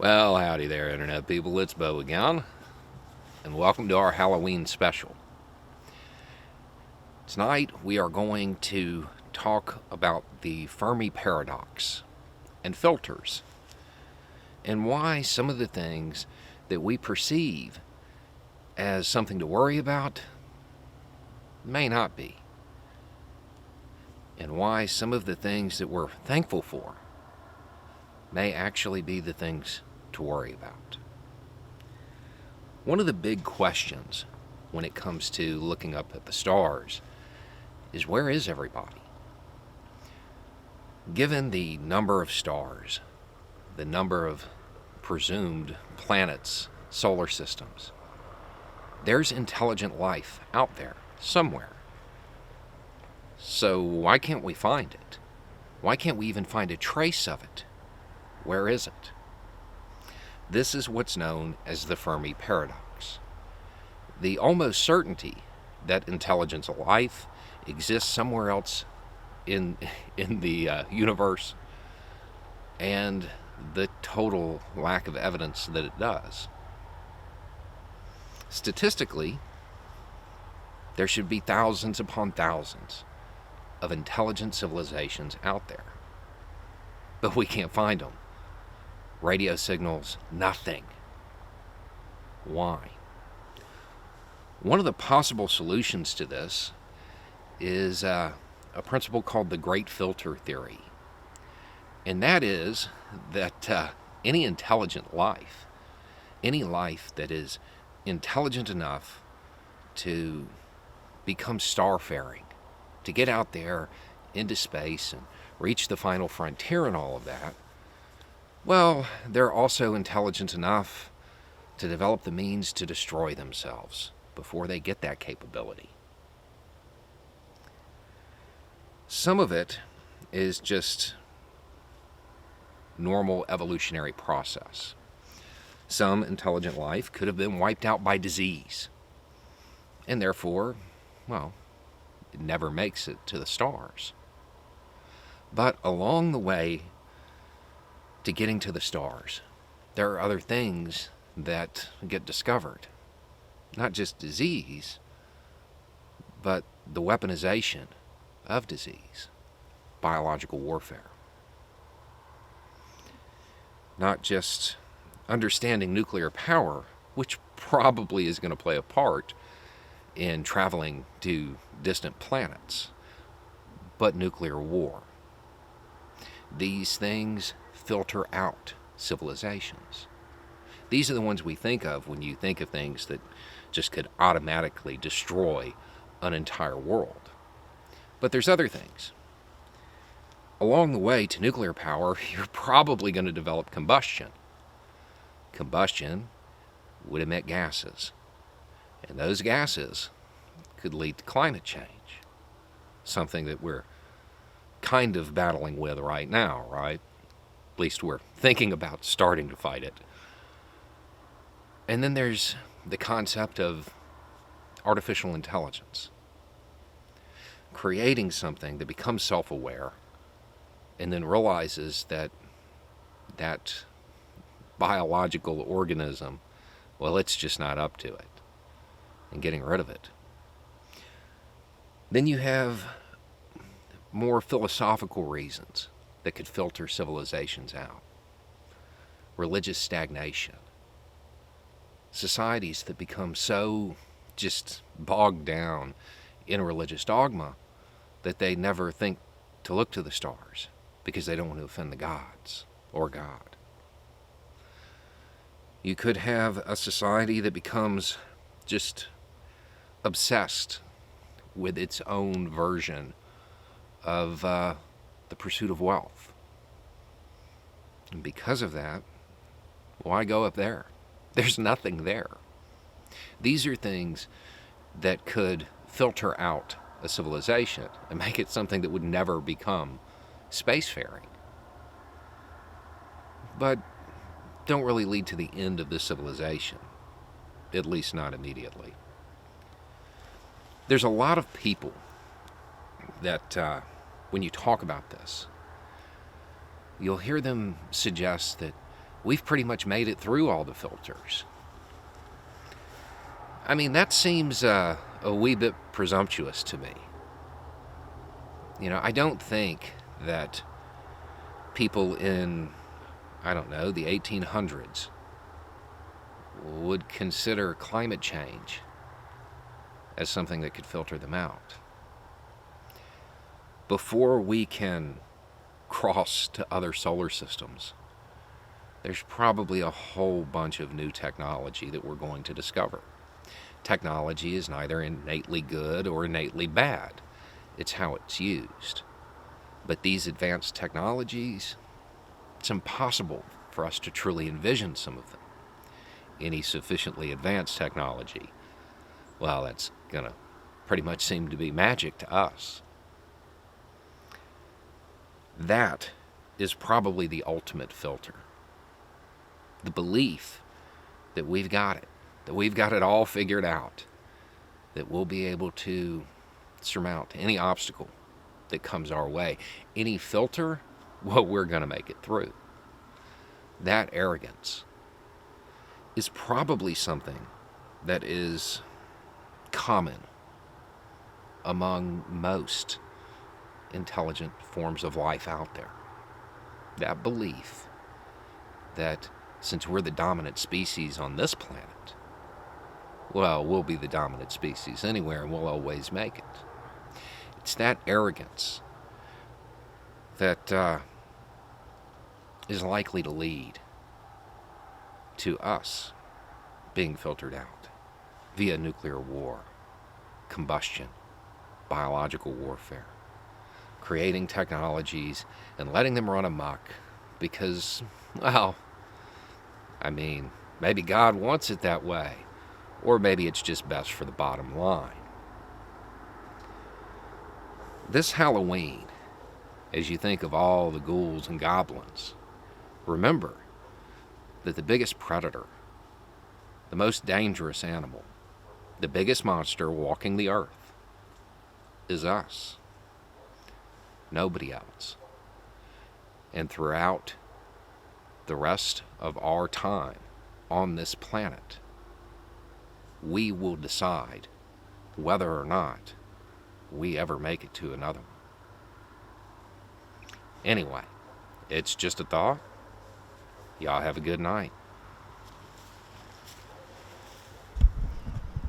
Well, howdy there, Internet people. It's Bo again, and welcome to our Halloween special. Tonight, we are going to talk about the Fermi paradox and filters, and why some of the things that we perceive as something to worry about may not be, and why some of the things that we're thankful for may actually be the things to worry about. One of the big questions when it comes to looking up at the stars is, where is everybody? Given the number of stars, the number of presumed planets, solar systems, there's intelligent life out there somewhere. So why can't we find it? Why can't we even find a trace of it? Where is it? This is what's known as the Fermi paradox. The almost certainty that intelligence of life exists somewhere else in the universe, and the total lack of evidence that it does. Statistically, there should be thousands upon thousands of intelligent civilizations out there, but we can't find them. Radio signals, nothing. Why? One of the possible solutions to this is a principle called the Great Filter Theory. And that is that any intelligent life, any life that is intelligent enough to become starfaring, to get out there into space and reach the final frontier and all of that, well, they're also intelligent enough to develop the means to destroy themselves before they get that capability. Some of it is just normal evolutionary process. Some intelligent life could have been wiped out by disease, and therefore, well, it never makes it to the stars. But along the way to getting to the stars, there are other things that get discovered. Not just disease, but the weaponization of disease, biological warfare. Not just understanding nuclear power, which probably is going to play a part in traveling to distant planets, but nuclear war. These things filter out civilizations. These are the ones we think of when you think of things that just could automatically destroy an entire world. But there's other things. Along the way to nuclear power, you're probably going to develop combustion. Combustion would emit gases, and those gases could lead to climate change, something that we're kind of battling with right now, right? At least we're thinking about starting to fight it. And then there's the concept of artificial intelligence. Creating something that becomes self-aware and then realizes that that biological organism, well, it's just not up to it, and getting rid of it. Then you have more philosophical reasons that could filter civilizations out. Religious stagnation. Societies that become so just bogged down in religious dogma that they never think to look to the stars because they don't want to offend the gods or God. You could have a society that becomes just obsessed with its own version of the pursuit of wealth. And because of that, why go up there? There's nothing there. These are things that could filter out a civilization and make it something that would never become spacefaring. But don't really lead to the end of the civilization, at least not immediately. There's a lot of people that when you talk about this, you'll hear them suggest that we've pretty much made it through all the filters. I mean, that seems a wee bit presumptuous to me. I don't think that people in, I don't know, the 1800s would consider climate change as something that could filter them out. Before we can cross to other solar systems, there's probably a whole bunch of new technology that we're going to discover. Technology is neither innately good or innately bad. It's how it's used. But these advanced technologies, it's impossible for us to truly envision some of them. Any sufficiently advanced technology, well, that's going to pretty much seem to be magic to us. That is probably the ultimate filter. The belief that we've got it, that we've got it all figured out, that we'll be able to surmount any obstacle that comes our way, any filter, well, we're going to make it through. That arrogance is probably something that is common among most intelligent forms of life out there. That belief that since we're the dominant species on this planet, well, we'll be the dominant species anywhere and we'll always make it. It's that arrogance that is likely to lead to us being filtered out via nuclear war, combustion, biological warfare, creating technologies and letting them run amok because, well, I mean, maybe God wants it that way, or maybe it's just best for the bottom line. This Halloween, as you think of all the ghouls and goblins, remember that the biggest predator, the most dangerous animal, the biggest monster walking the earth is us. Nobody else. And throughout the rest of our time on this planet, we will decide whether or not we ever make it to another one. Anyway, it's just a thought. Y'all have a good night.